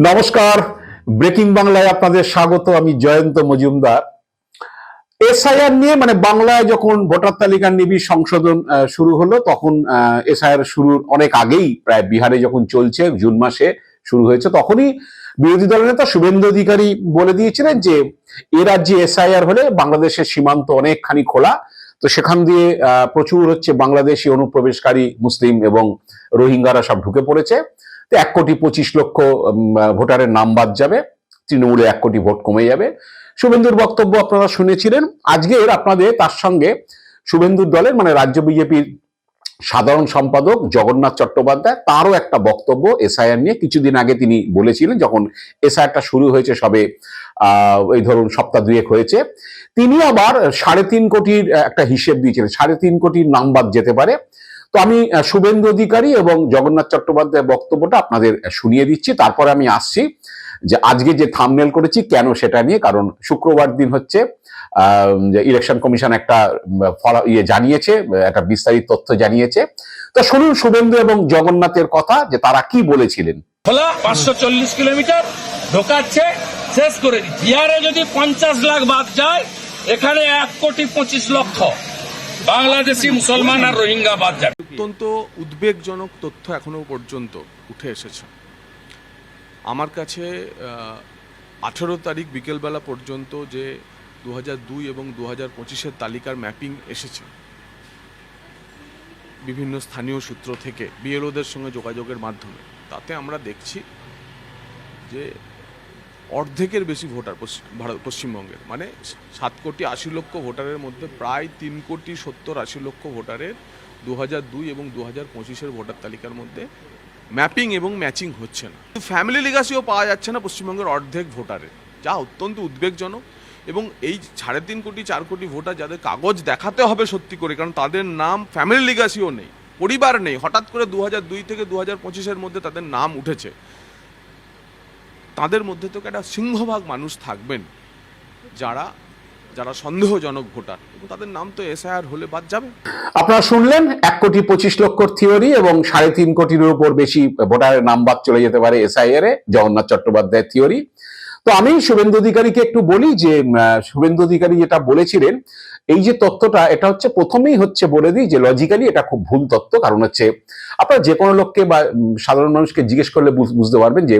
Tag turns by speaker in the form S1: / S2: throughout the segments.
S1: নমস্কার, ব্রেকিং বাংলায় আপনাদের স্বাগত। আমি জয়ন্ত মজুমদার। এসআইআর নিয়ে বাংলায় যখন ভোটার তালিকার নিবিড় সংশোধন শুরু হলো, তখন এসআইআর শুরুর অনেক আগেই, প্রায় বিহারে যখন চলছে, জুন মাসে শুরু হয়েছে, তখনই বিরোধী দলের নেতা শুভেন্দু অধিকারী বলে দিয়েছিলেন যে এ রাজ্যে এসআইআর হলে বাংলাদেশের সীমান্ত অনেকখানি খোলা, তো সেখান দিয়ে প্রচুর বাংলাদেশি অনুপ্রবেশকারী মুসলিম এবং রোহিঙ্গারা সব ঢুকে পড়েছে। 1,25,00,000 ভোটারের নাম বাদ যাবে, তৃণমূলে 1 কোটি ভোট কমে যাবে। শুভেন্দুর বক্তব্য আপনারা শুনেছিলেন। আজকের আপনাদের তার সঙ্গে শুভেন্দুর দলের রাজ্য বিজেপির সাধারণ সম্পাদক জগন্নাথ চট্টোপাধ্যায়, তারও একটা বক্তব্য এসআইআর নিয়ে। কিছুদিন আগে তিনি বলেছিলেন, যখন এসআইআরটা শুরু হয়েছে, সবে এই ধরুন সপ্তাহ 2 হয়েছে, তিনি আবার 3.5 কোটির একটা হিসেব দিয়েছিলেন, 3.5 কোটির নাম বাদ যেতে পারে। তো আমি শুভেন্দু অধিকারী এবং জগন্নাথ চট্টোপাধ্যায়ের বক্তব্যটা আপনাদের শুনিয়ে দিচ্ছি, তারপরে আমি আসছি যে আজকে যে থাম্বনেল করেছি কেন সেটা নিয়ে। কারণ শুক্রবার দিন যে ইলেকশন কমিশন একটা জানিয়েছে, একটা বিস্তারিত তথ্য জানিয়েছে। তো শুনুন শুভেন্দু এবং জগন্নাথের কথা, যে তারা কি বলেছিলেন।
S2: 540 কিলোমিটার ঢোকাচ্ছে, শেষ করে দিচ্ছে। বিহারে যদি 50 লাখ বাদ যায়, এখানে 1,25,00,000 বাংলাদেশি মুসলমান আর রোহিঙ্গা বাদ যাবে।
S3: অত্যন্ত উদ্বেগজনক তথ্য এখনো পর্যন্ত উঠে এসেছে আমার কাছে। 18 তারিখ বিকেলবেলা পর্যন্ত যে 2002 এবং 2025-এর তালিকার ম্যাপিং এসেছে বিভিন্ন স্থানীয় সূত্র থেকে, বিএলওদের সঙ্গে যোগাযোগের মাধ্যমে, তাতে আমরা দেখছি যে অর্ধেকের বেশি ভোটার পশ্চিমবঙ্গের, 7,80,00,000 ভোটারের মধ্যে প্রায় 3,70,80,00,000 ভোটারের 2002 এবং 2025-এর ভোটার তালিকার মধ্যে ম্যাপিং এবং ম্যাচিং হচ্ছে না। ফ্যামিলি লিগাসিও পাওয়া যাচ্ছে না পশ্চিমবঙ্গের অর্ধেক ভোটারের, যা অত্যন্ত উদ্বেগজনক। এবং এই 3.5 কোটি 4 কোটি ভোটার যাদের কাগজ দেখাতে হবে সত্যি করে, কারণ তাদের নাম ফ্যামিলি লিগাসিও নেই, পরিবার নেই, হঠাৎ করে 2002 থেকে 2025-এর মধ্যে তাদের নাম উঠেছে, তাদের মধ্যে তো একটা সিংহভাগ মানুষ থাকবেন যারা যারা সন্দেহজনক ভোটার, এবং তাদের নাম তো এসআইআর হলে বাদ যাবে।
S1: আপনারা শুনলেন 1,25,00,000 থিওরি এবং 3.5 কোটির উপর বেশি ভোটারের নাম বাদ চলে যেতে পারে এসআইআর এ, জগন্নাথ চট্টোপাধ্যায়ের থিওরি। তো আমি শুভেন্দু অধিকারীকে একটু বলি যে শুভেন্দু অধিকারী যেটা বলেছিলেন, এই যে তথ্যটা, এটা প্রথমেই বলে দিই যে লজিক্যালি এটা খুব ভুল তথ্য। কারণ আপনারা যে কোনো লোককে বা সাধারণ মানুষকে জিজ্ঞেস করলে বুঝতে পারবেন যে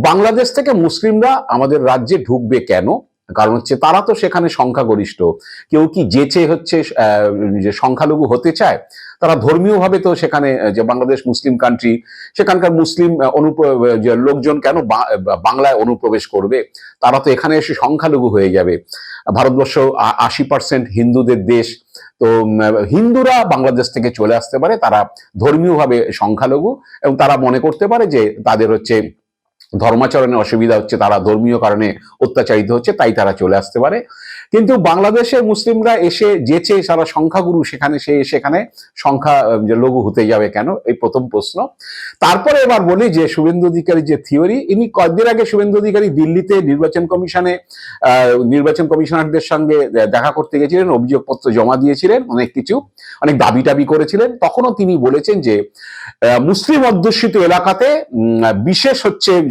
S1: বাংলাদেশ থেকে মুসলিমরা আমাদের রাজ্যে ঢুকবে কেন। কারণ তারা তো সেখানে সংখ্যাগরিষ্ঠ। কেউ কি যেচে যে সংখ্যালঘু হতে চায়? তারা ধর্মীয়ভাবে তো সেখানে, যে বাংলাদেশ মুসলিম কান্ট্রি, সেখানকার মুসলিম লোকজন কেন বাংলায় অনুপ্রবেশ করবে? তারা তো এখানে এসে সংখ্যালঘু হয়ে যাবে। ভারতবর্ষ 80% হিন্দুদের দেশ, তো হিন্দুরা বাংলাদেশ থেকে চলে আসতে পারে, তারা ধর্মীয়ভাবে সংখ্যালঘু, এবং তারা মনে করতে পারে যে তাদের ধর্মাচরণে অসুবিধা হচ্ছে, তারা ধর্মীয় কারণে অত্যাচারিত হচ্ছে, তাই তারা চলে আসতে পারে। কিন্তু বাংলাদেশের মুসলিমরা এসে যেচে সারা সংখ্যাগুরু, সেখানে সংখ্যা লঘু হতে যাবে কেন? এই প্রথম প্রশ্ন। তারপরে এবার বলি যে শুভেন্দু অধিকারী যে থিওরি, ইনি কয়েকদিন আগে শুভেন্দু অধিকারী দিল্লিতে নির্বাচন কমিশনারদের সঙ্গে দেখা করতে গেছিলেন, অভিযোগপত্র জমা দিয়েছিলেন, অনেক দাবি টাবি করেছিলেন। তখনও তিনি বলেছেন যে মুসলিম অধ্যুষিত এলাকাতে বিশেষ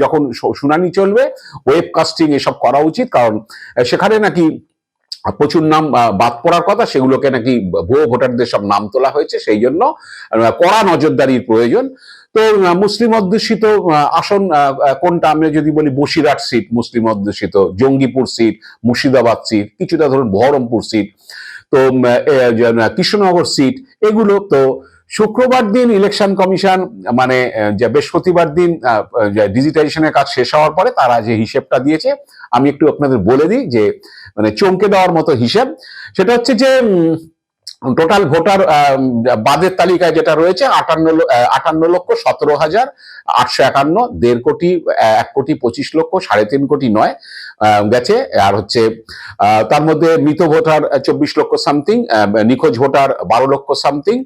S1: যখন শুনানি চলবে, ওয়েবকাস্টিং এসব করা উচিত, কারণ সেখানে নাকি প্রচুর নাম বাদ পড়ার কথা, সেগুলোকে নাকি ভুয়ো ভোটারদের সব নাম তোলা হয়েছে, সেই জন্য কড়া নজরদারির প্রয়োজন। তো মুসলিম অধ্যুষিত আসন কোনটা? আমরা যদি বলি বসিরহাট সিট মুসলিম অধ্যুষিত, জঙ্গিপুর সিট, মুর্শিদাবাদ সিট, কিছুটা ধরুন বহরমপুর সিট, তো কৃষ্ণনগর সিট, এগুলো তো শুক্রবার দিন ইলেকশন কমিশন যে বৃহস্পতিবার দিন ডিজিটাইজেশনের কাজ শেষ হওয়ার পরে তারা যে হিসেবটা দিয়েছে, আমি একটু আপনাদের বলে দিই, যে চমকে দেওয়ার মতো হিসেব। সেটা যে টোটাল ভোটার বাদের তালিকায় যেটা রয়েছে 58,17,017,851, 1.5 কোটি, 1,25,00,000, 3.5 কোটি নয়, গেছে। আর হচ্ছে তার মধ্যে মৃত ভোটার 24 লক্ষ সামথিং, নিখোঁজ ভোটার 12 লক্ষ সামথিং,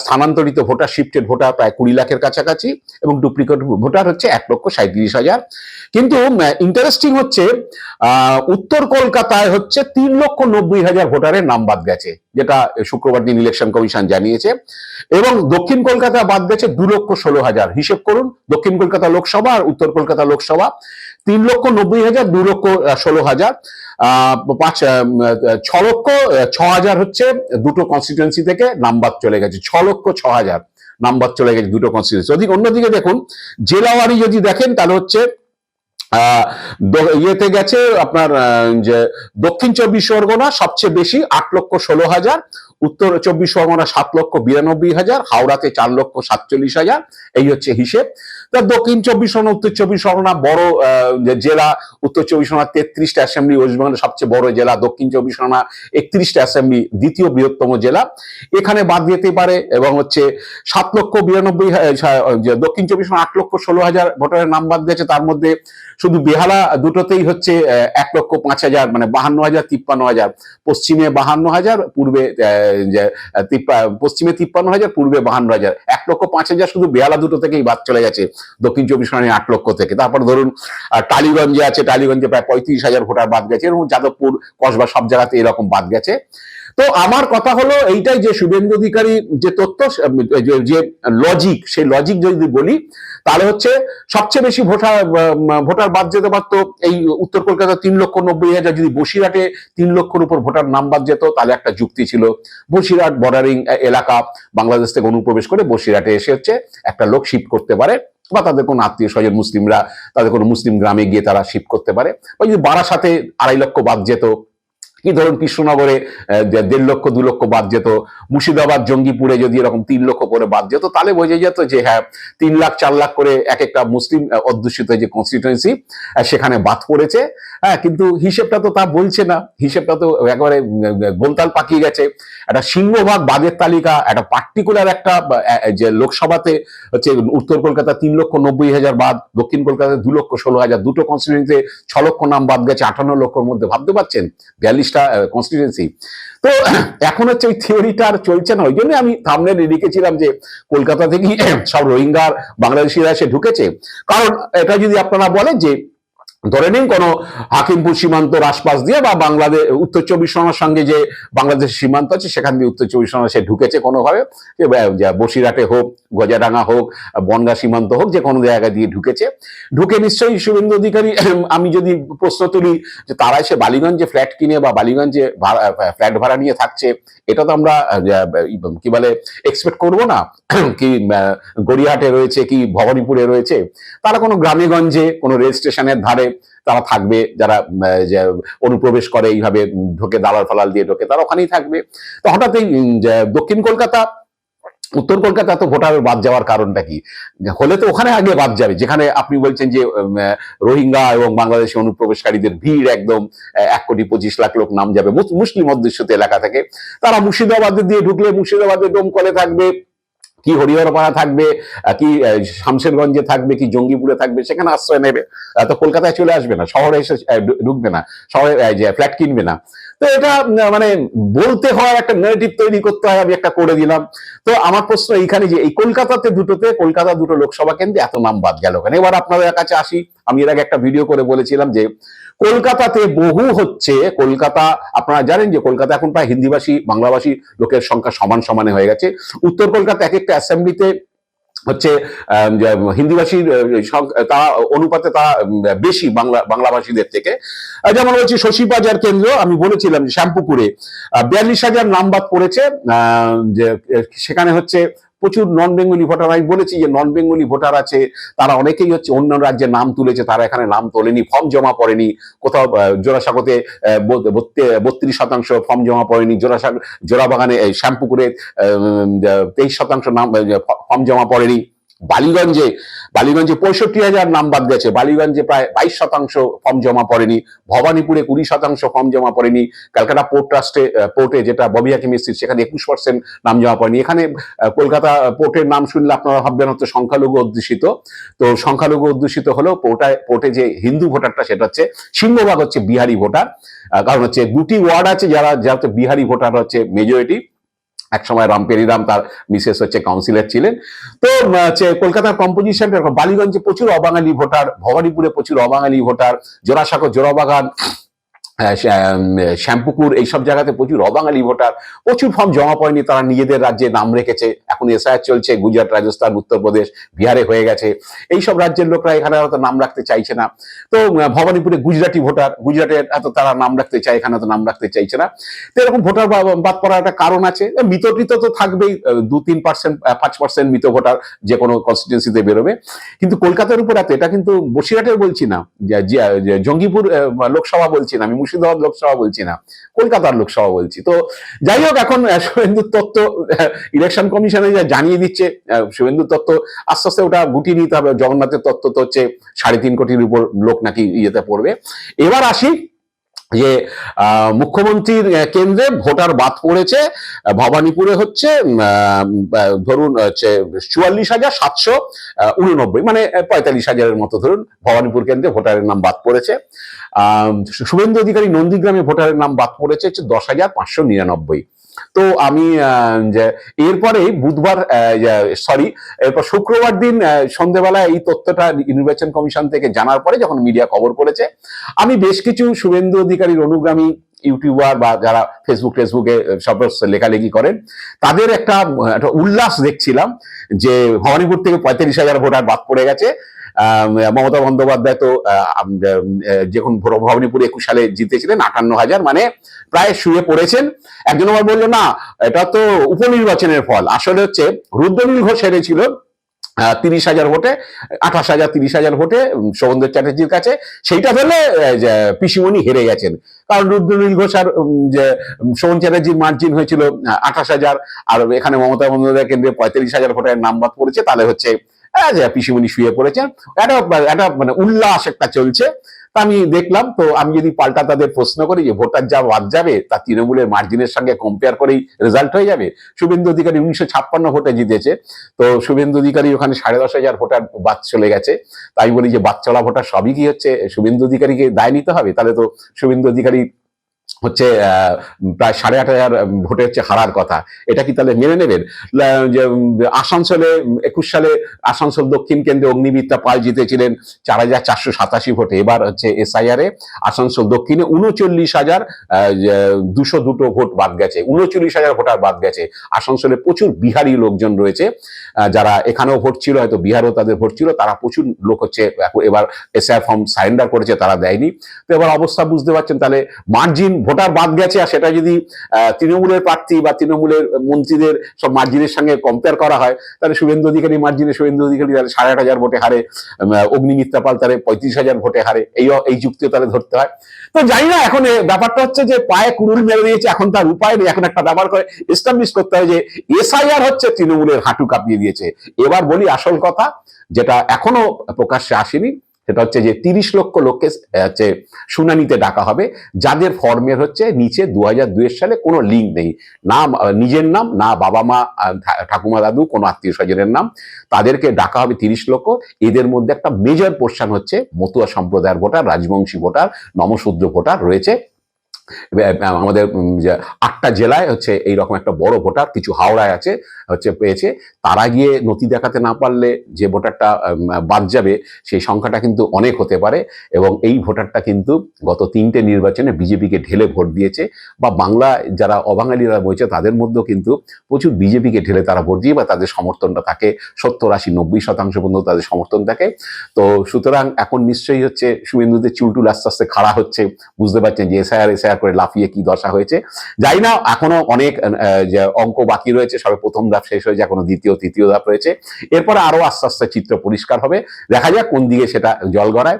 S1: স্থানান্তরিত ভোটার শিফটেড ভোটার প্রায় 20 লাখের কাছাকাছি, এবং ডুপ্লিকেট ভোটার হচ্ছে 1,37,000। কিন্তু ইন্টারেস্টিং হচ্ছে উত্তর কলকাতায় হচ্ছে 3,90,000 ভোটারের নাম বাদ গেছে, যেটা শুক্রবার দিন ইলেকশন কমিশন জানিয়েছে। এবং দক্ষিণ কলকাতা বাদ গেছে 2,16,000। হিসেব করুন, দক্ষিণ কলকাতা লোকসভা আর উত্তর কলকাতা লোকসভা 3,90,000, 2,16,000, 6,06,000 হচ্ছে দুটো কনস্টিটুয়েন্সি থেকে নাম বাদ চলে গেছে। 6,06,000 নাম বাদ চলে গেছে দুটো কনস্টিটুয়েন্সি। অন্যদিকে দেখুন, জেলাওয়ারি যদি দেখেন তাহলে হচ্ছে ইয়েতে গেছে আপনার যে দক্ষিণ 24 পরগনা সবচেয়ে বেশি 8,16,000, উত্তর 24 পরগনা 7,92,000, হাওড়াতে 4,47,000। এই হচ্ছে হিসেব। তা দক্ষিণ 24 পরগনা, উত্তর 24 পরগনা বড় জেলা, উত্তর 24 পরগনা 33টা অ্যাসেম্বলি, ওয়েস্ট বেঙ্গলের সবচেয়ে বড় জেলা, দক্ষিণ 24 পরগনা 31টা অ্যাসেম্বলি, দ্বিতীয় বৃহত্তম জেলা, এখানে বাদ যেতে পারে। এবং হচ্ছে 7,92,000, দক্ষিণ 24 পরগনা 8,16,000 ভোটারের নাম বাদ গেছে। তার মধ্যে শুধু বেহালা দুটোতেই হচ্ছে 1,05,000, মানে 52,000, 53,000, পশ্চিমে 52,000, পূর্বে পশ্চিমে 53,000, পূর্বে 52,000, 1,05,000 শুধু বেহালা দুটো থেকেই বাদ চলে গেছে দক্ষিণ 24 পরগনায় 8 লক্ষ থেকে। তারপর ধরুন টালিগঞ্জে আছে, টালিগঞ্জে প্রায় 35,000 ভোটার বাদ গেছে, এবং যাদবপুর, কসবা সব জায়গাতে এরকম বাদ গেছে। তো আমার কথা হলো এইটাই যে শুভেন্দু অধিকারী যে তথ্য, যে লজিক, সেই লজিক যদি বলি তাহলে হচ্ছে সবচেয়ে বেশি ভোটার বাদ যেতে পারতো এই উত্তর কলকাতা 3,90,000। যদি বসিরহাটে 3 লক্ষর উপর ভোটার নাম বাদ যেত তাহলে একটা যুক্তি ছিল। বসিরহাট বর্ডারিং এলাকা, বাংলাদেশ থেকে অনুপ্রবেশ করে বসিরহাটে এসে হচ্ছে একটা লোক শিফট করতে পারে, বা তাদের কোনো আত্মীয় স্বজন মুসলিমরা তাদের কোনো মুসলিম গ্রামে গিয়ে তারা শিফট করতে পারে। বা যদি বারাসাতে 2.5 লক্ষ বাদ যেত, কি ধরুন কৃষ্ণনগরে 1.5 লক্ষ 2 লক্ষ বাদ যেত, মুর্শিদাবাদ জঙ্গিপুরে যদি এরকম 3 লক্ষ করে বাদ যেত, তাহলে বোঝা যেত যে হ্যাঁ 3 লাখ 4 লাখ করে এক একটা মুসলিম অধ্যুষিত যে কনস্টিটুয়েন্সি সেখানে বাদ পড়েছে। হ্যাঁ, কিন্তু হিসেবটা তো তা বলছে না, হিসেবটা তো একেবারে গোলতাল পাকিয়ে গেছে। একটা সিংহভাগ বাদের তালিকা, একটা পার্টিকুলার একটা যে লোকসভাতে হচ্ছে উত্তর কলকাতা 3,90,000 বাদ, দক্ষিণ কলকাতা 2,16,000, দুটো কনস্টিটুয়েন্সিতে 6 লক্ষ নাম বাদ গেছে 58 লক্ষর মধ্যে। ভাবতে পারছেন 42টা কনস্টিটুয়েন্সি। তো এখন হচ্ছে ওই থিওরিটা আর চলছে না। ওই জন্য আমি থাম্বনেলে লিখেছিলাম যে কলকাতা থেকেই সব রোহিঙ্গা বাংলাদেশিরা এসে ঢুকেছে। কারণ এটা যদি আপনারা বলেন যে ধরে নিন কোনো হাকিমপুর সীমান্তর আশপাশ দিয়ে বা বাংলাদেশ উত্তর 24 পরগনার সঙ্গে যে বাংলাদেশের সীমান্ত আছে সেখান দিয়ে উত্তর 24 পরগনা সে ঢুকেছে কোনোভাবে, বসিরহাটে হোক, গজাডাঙ্গা হোক, বনগাঁ সীমান্ত হোক, যে কোনো জায়গা দিয়ে ঢুকে নিশ্চয়ই শুভেন্দু অধিকারী, আমি যদি প্রশ্ন তুলি যে তারা এসে বালিগঞ্জে ফ্ল্যাট কিনে বা বালিগঞ্জে ফ্ল্যাট ভাড়া নিয়ে থাকছে, এটা তো আমরা কি বলে এক্সপেক্ট করবো না। কি গড়িয়াহাটে রয়েছে, কি ভবানীপুরে রয়েছে, তারা কোনো গ্রামে গঞ্জে কোনো রেল স্টেশনের ধারে তারা থাকবে, যারা অনুপ্রবেশ করে এইভাবে ঢোকে, দালাল ফালাল দিয়ে ঢোকে, তারা ওখানেই থাকবে। তো হঠাৎ এই দক্ষিণ কলকাতা উত্তর কলকাতা তো ভোটার বাদ যাওয়ার কারণটা কি? হলে তো ওখানে আগে বাদ যাবে, যেখানে আপনি বলছেন যে রোহিঙ্গা এবং বাংলাদেশি অনুপ্রবেশকারীদের ভিড় একদম 1,25,00,000 লোক নাম যাবে মুসলিম অধ্যুষিত এলাকা থেকে। তারা মুর্শিদাবাদে দিয়ে ঢুকলে মুর্শিদাবাদের ডোমকলে থাকবে, কি হরিহরপাড়া থাকবে, কি শামশেরগঞ্জে থাকবে, কি জঙ্গিপুরে থাকবে, সেখানে আশ্রয় নেবে। তো কলকাতায় চলে আসবে না, শহরে এসে ঢুকবে না, শহরে ফ্ল্যাট কিনবে না। তো এটা মানে বলতে হয়, একটা নেগেটিভ তৈরি করতে হয়, আমি একটা করে দিলাম। তো আমার প্রশ্ন এইখানে যে এই কলকাতাতে কলকাতা দুটো লোকসভা কেন্দ্রে এত নাম বাদ গেল কেন? এবার আপনাদের কাছে আসি। আমি এর আগে একটা ভিডিও করে বলেছিলাম যে কলকাতাতে বহু হচ্ছে, কলকাতা আপনারা জানেন যে কলকাতা এখন প্রায় হিন্দিভাষী বাংলাভাষী লোকের সংখ্যা সমানে হয়ে গেছে। উত্তর কলকাতা এক একটা অ্যাসেম্বলিতে হচ্ছে হিন্দিভাষীর তারা অনুপাতে তারা বেশি বাংলাভাষীদের থেকে। যেমন বলছি শশীবাজার কেন্দ্র, আমি বলেছিলাম যে শ্যামপুকুরে 42,000 নাম বাদ পড়েছে, যে সেখানে হচ্ছে প্রচুর নন বেঙ্গলি ভোটার। আমি বলেছি যে নন বেঙ্গলি ভোটার আছে, তারা অনেকেই হচ্ছে অন্য রাজ্যে নাম তুলেছে, তারা এখানে নাম তোলেনি, ফর্ম জমা পড়েনি। কোথাও জোড়াসাঁকোতে 32% ফর্ম জমা পড়েনি, জোড়াবাগানে শ্যামপুকুরে 23% নাম ফর্ম জমা পড়েনি। বালিগঞ্জে 65,000 নাম বাদ গেছে, বালিগঞ্জে প্রায় 22% ফর্ম জমা পড়েনি, ভবানীপুরে 20% ফর্ম জমা পড়েনি, ক্যালকাটা পোর্টে যেটা ববি হাকিমের সিট সেখানে 21% নাম জমা পড়েনি। এখানে কলকাতা পোর্টের নাম শুনলে আপনারা ভাববেন হয়তো সংখ্যালঘু অধ্যুষিত, তো সংখ্যালঘু অধ্যুষিত হলেও পোর্টে যে হিন্দু ভোটারটা সেটা হচ্ছে সিংহভাগ হচ্ছে বিহারি ভোটার। কারণ হচ্ছে দুটি ওয়ার্ড আছে যারা বিহারি ভোটার হচ্ছে মেজরিটি। একসময় রামপেরিরাম তার মিসেস হচ্ছে কাউন্সিলর ছিলেন। তো কলকাতার কম্পোজিশনটা, বালিগঞ্জে প্রচুর অবাঙালি ভোটার, ভবানীপুরে প্রচুর অবাঙালি ভোটার, জোড়াসাঁকো, জোড়াবাগান, শ্যামপুকুর এইসব জায়গাতে প্রচুর অবাঙালি ভোটার, প্রচুর ফর্ম জমা পড়েনি, তারা নিজেদের রাজ্যে নাম রেখেছে। এখন এসআইআর চলছে, গুজরাট, রাজস্থান, উত্তরপ্রদেশ, বিহারে হয়ে গেছে। এইসব রাজ্যের লোকরা এখানে হয়তো নাম রাখতে চাইছে না। তো ভবানীপুরে গুজরাটি ভোটার, গুজরাটের এত তারা নাম রাখতে চায়, এখানে তো নাম রাখতে চাইছে না। তো এরকম ভোটার বাদ পড়ার একটা কারণ আছে। মিতকৃত তো থাকবেই, 2-3%, 5% মিত ভোটার যে কোনো কনস্টিটিউয়েন্সিতে বেরোবে। কিন্তু কলকাতার উপর এত, এটা কিন্তু বসিরহাটের বলছি না, জঙ্গিপুর লোকসভা বলছি না, আমি মুর্শিদাবাদ লোকসভা বলছি না, কলকাতার লোকসভা বলছি। তো যাই হোক, এখন শুভেন্দুর তত্ত্ব ইলেকশন কমিশনে যা জানিয়ে দিচ্ছে, শুভেন্দুর তত্ত্ব আস্তে আস্তে ওটা গুটিয়ে নিতে হবে। জগন্নাথের তত্ত্ব তো হচ্ছে 3.5 কোটির উপর লোক নাকি ইয়েতে পড়বে। এবার আসি যে মুখ্যমন্ত্রীর কেন্দ্রে ভোটার বাদ পড়েছে। ভবানীপুরে হচ্ছে ধরুন হচ্ছে 44,789, মানে 45,000-এর মতো ধরুন ভবানীপুর কেন্দ্রে ভোটারের নাম বাদ পড়েছে। শুভেন্দু অধিকারী নন্দীগ্রামে ভোটারের নাম বাদ পড়েছে হচ্ছে 10,599। তো আমি এরপরে বুধবার এরপর শুক্রবার দিন সন্ধ্যেবেলায় এই তথ্যটা নির্বাচন কমিশন থেকে জানার পরে যখন মিডিয়া খবর করেছে, আমি বেশ কিছু শুভেন্দু অধিকারীর অনুগামী ইউটিউবার বা যারা ফেসবুকে সব লেখালেখি করেন তাদের একটা উল্লাস দেখছিলাম যে ভবানীপুর থেকে 45,000 ভোটার বাদ পড়ে গেছে। মমতা বন্দ্যোপাধ্যায় তো যখন ভবানীপুরে 21 সালে জিতেছিলেন 58,000, মানে প্রায় শুয়ে পড়েছেন। একজন আবার বললো না, এটা তো উপনির্বাচনের ফল, আসলে হচ্ছে রুদ্রনীল ঘোষ হেরেছিল 30,000 ভোটে, 28,000, 30,000 ভোটে সৌগন্ধ চ্যাটার্জির কাছে। সেইটা হলে পিসিমণি হেরে গেছেন, কারণ রুদ্রনীল ঘোষ আর সৌগন্ধ চ্যাটার্জির মার্জিন হয়েছিল 28,000, আর এখানে মমতা বন্দ্যোপাধ্যায় কেন্দ্রে 45,000 ভোটের নাম বাদ পড়েছে, তাহলে হচ্ছে পিসিমণি শুয়ে পড়েছেন। একটা মানে উল্লাস একটা চলছে। তা আমি দেখলাম, তো আমি যদি পাল্টা তাদের প্রশ্ন করি যে ভোটার যা বাদ যাবে তা তৃণমূলের মার্জিনের সঙ্গে কম্পেয়ার করেই রেজাল্ট হয়ে যাবে। শুভেন্দু অধিকারী 1956 ভোটে জিতেছে, তো শুভেন্দু অধিকারী ওখানে 10,500 ভোটার বাদ চলে গেছে। তাই বলি যে বাদ চলা ভোটার সবই কি হচ্ছে শুভেন্দু অধিকারীকে দায় নিতে হবে? তাহলে তো শুভেন্দু অধিকারী হচ্ছে প্রায় 8,500 ভোটে হচ্ছে হারার কথা। এটা কি তাহলে মেনে নেবেন? যে আসানসোলে 21 সালে আসানসোল দক্ষিণ কেন্দ্রে অগ্নিমিত্রা পাল জিতেছিলেন 4,487 ভোটে। এবার হচ্ছে এসআইআর এ আসানসোল দক্ষিণে 39,202 ভোট বাদ গেছে, 39,000 ভোটার বাদ গেছে। আসানসোলে প্রচুর বিহারি লোকজন রয়েছে, যারা এখানেও ভোট ছিল, হয়তো বিহারেও তাদের ভোট ছিল, তারা প্রচুর লোক হচ্ছে এবার এসআইআর ফর্ম সারেন্ডার করেছে, তারা দেয়নি। তো এবার অবস্থা বুঝতে পারছেন, তাহলে মার্জিন ভোটার বাদ গেছে, আর সেটা যদি তৃণমূলের প্রার্থী বা তৃণমূলের মন্ত্রীদের সব মার্জিনের সঙ্গে কম্পেয়ার করা হয়, তাহলে শুভেন্দু অধিকারী মার্জিনে শুভেন্দু অধিকারী তাহলে 8,500 ভোটে হারে, অগ্নিমিত্রা পাল তাহলে 35,000 ভোটে হারে। এই যুক্তিও তাহলে ধরতে হয়। তো জানি না, এখন ব্যাপারটা হচ্ছে যে পায়ে কুড়ুল মেরে দিয়েছে, এখন তার উপায় নেই। এখন একটা ব্যাপার করে এস্টাবলিশ করতে হয় যে এসআইআর হচ্ছে তৃণমূলের হাঁটু কাঁপিয়ে দিয়েছে। এবার বলি আসল কথা, যেটা এখনো প্রকাশ্যে আসেনি, সেটা হচ্ছে যে 30 লক্ষ লোককে হচ্ছে শুনানিতে ডাকা হবে, যাদের ফর্মের হচ্ছে নিচে 2002 সালে কোনো লিঙ্ক নেই, না নিজের নাম, না বাবা মা, ঠাকুমা, দাদু, কোনো আত্মীয় স্বজনের নাম। তাদেরকে ডাকা হবে 30 লক্ষ। এদের মধ্যে একটা মেজর পোর্শন হচ্ছে মতুয়া সম্প্রদায়ের voter, Rajbanshi voter, Namasudra voter রয়েছে। আমাদের 8টা জেলায় হচ্ছে এইরকম একটা বড় ভোটার, কিছু হাওড়ায় আছে হচ্ছে পেয়েছে। তারা গিয়ে নথি দেখাতে না পারলে যে ভোটারটা বাদ যাবে সেই সংখ্যাটা কিন্তু অনেক হতে পারে। এবং এই ভোটারটা কিন্তু গত 3টে নির্বাচনে বিজেপিকে ঢেলে ভোট দিয়েছে, বা বাংলা যারা অবাঙালিরা রয়েছে তাদের মধ্যেও কিন্তু প্রচুর বিজেপিকে ঢেলে তারা ভোট দিয়ে, বা তাদের সমর্থনটা থাকে 70, 80, 90% পর্যন্ত তাদের সমর্থন থাকে। তো সুতরাং এখন নিশ্চয়ই হচ্ছে শুভেন্দুদের চুলটুল আস্তে আস্তে খাড়া হচ্ছে, বুঝতে পারছেন যে এসআইআর চিৎকার করে লাফিয়ে কি দশা হয়েছে যাই না। এখনো অনেক যে অঙ্ক বাকি রয়েছে, সবে প্রথম ধাপ শেষ হয়েছে, এখনো দ্বিতীয় তৃতীয় ধাপ রয়েছে। এরপরে আরো আস্তে আস্তে চিত্র পরিষ্কার হবে, দেখা যাক কোন দিকে সেটা জল গড়ায়।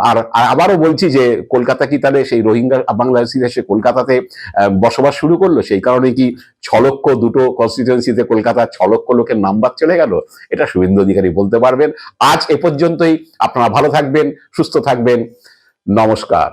S1: আর আবারও বলছি যে কলকাতা কি তাহলে সেই রোহিঙ্গা বাংলাদেশিরা এসে কলকাতাতে বসবাস শুরু করলো? সেই কারণে কি 6 লক্ষ, দুটো কনস্টিটিউয়েন্সিতে কলকাতার 6 লক্ষ লোকের নাম্বার চলে গেল? এটা শুভেন্দু অধিকারী বলতে পারবেন। আজ এ পর্যন্তই। আপনারা ভালো থাকবেন, সুস্থ থাকবেন। নমস্কার।